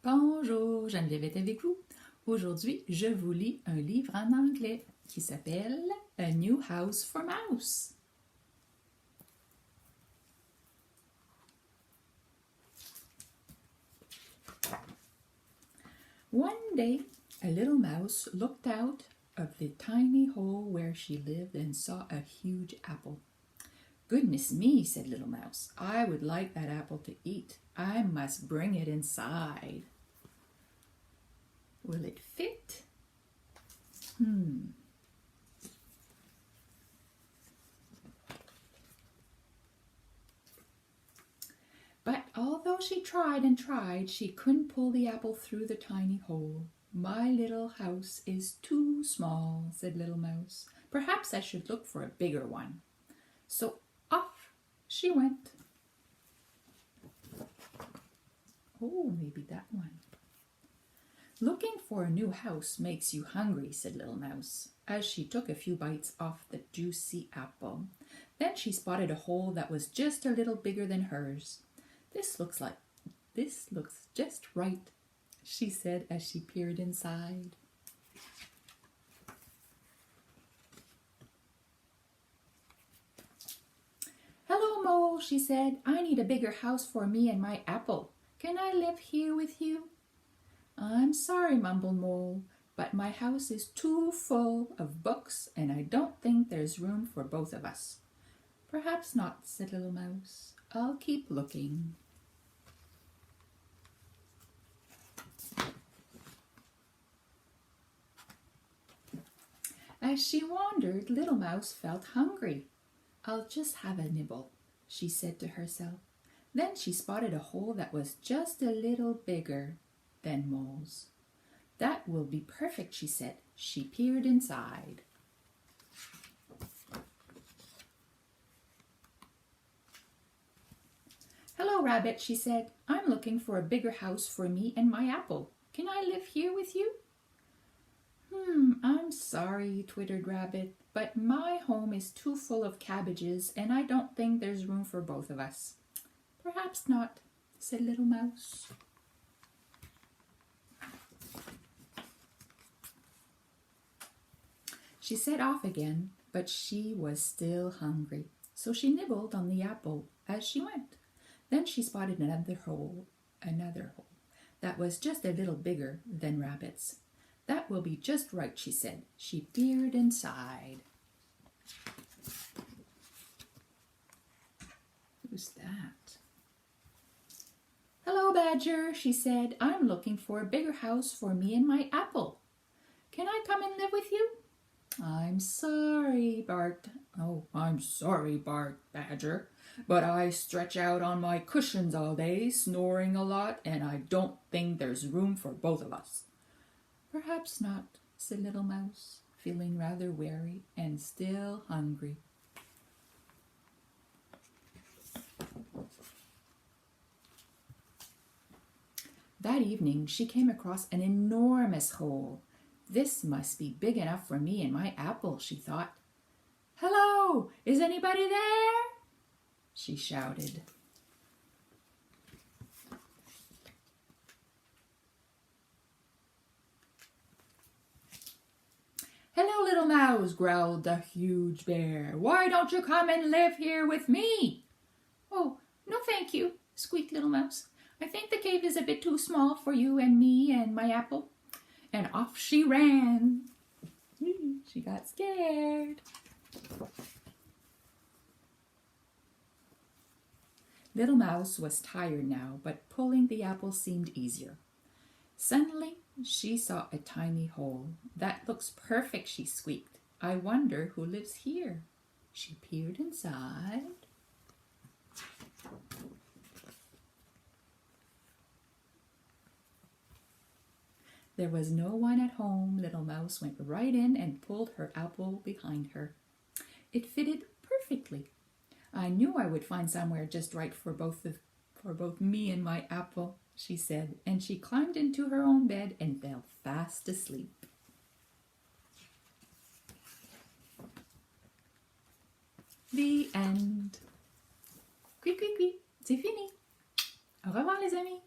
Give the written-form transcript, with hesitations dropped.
Bonjour, Geneviève est avec vous. Aujourd'hui, je vous lis un livre en anglais qui s'appelle A New House for Mouse. One day, a little mouse looked out of the tiny hole where she lived and saw a huge apple. Goodness me, said Little Mouse, I would like that apple to eat. I must bring it inside. Will it fit? But although she tried and tried, she couldn't pull the apple through the tiny hole. My little house is too small, said Little Mouse. Perhaps I should look for a bigger one. So off she went. Oh, maybe that one. Looking for a new house makes you hungry, said Little Mouse, as she took a few bites off the juicy apple. Then she spotted a hole that was just a little bigger than hers. This looks just right, she said as she peered inside. Hello, Mole, she said. I need a bigger house for me and my apple. Can I live here with you? I'm sorry, mumbled Mole, but my house is too full of books and I don't think there's room for both of us. Perhaps not, said Little Mouse. I'll keep looking. As she wandered, Little Mouse felt hungry. I'll just have a nibble, she said to herself. Then she spotted a hole that was just a little bigger than Mole's. That will be perfect, she said. She peered inside. Hello, Rabbit, she said. I'm looking for a bigger house for me and my apple. Can I live here with you? I'm sorry, twittered Rabbit, but my home is too full of cabbages and I don't think there's room for both of us. Perhaps not, said Little Mouse. She set off again, but she was still hungry, so she nibbled on the apple as she went. Then she spotted another hole that was just a little bigger than Rabbit's. That will be just right, she said. She peered inside. Who's that? Hello, Badger, she said. I'm looking for a bigger house for me and my apple. Can I come and live with you? I'm sorry, barked Badger, but I stretch out on my cushions all day, snoring a lot, and I don't think there's room for both of us. Perhaps not, said Little Mouse, feeling rather weary and still hungry. That evening she came across an enormous hole. This must be big enough for me and my apple, she thought. Hello, is anybody there? She shouted. Hello, Little Mouse, growled the huge bear. Why don't you come and live here with me? Oh, no thank you, squeaked Little Mouse. I think the cave is a bit too small for you and me and my apple. And off she ran. She got scared. Little Mouse was tired now, but pulling the apple seemed easier. Suddenly, she saw a tiny hole. That looks perfect, she squeaked. I wonder who lives here. She peered inside. There was no one at home. Little Mouse went right in and pulled her apple behind her. It fitted perfectly. I knew I would find somewhere just right for both me and my apple, she said, and she climbed into her own bed and fell fast asleep. The end. C'est fini. Au revoir les amis.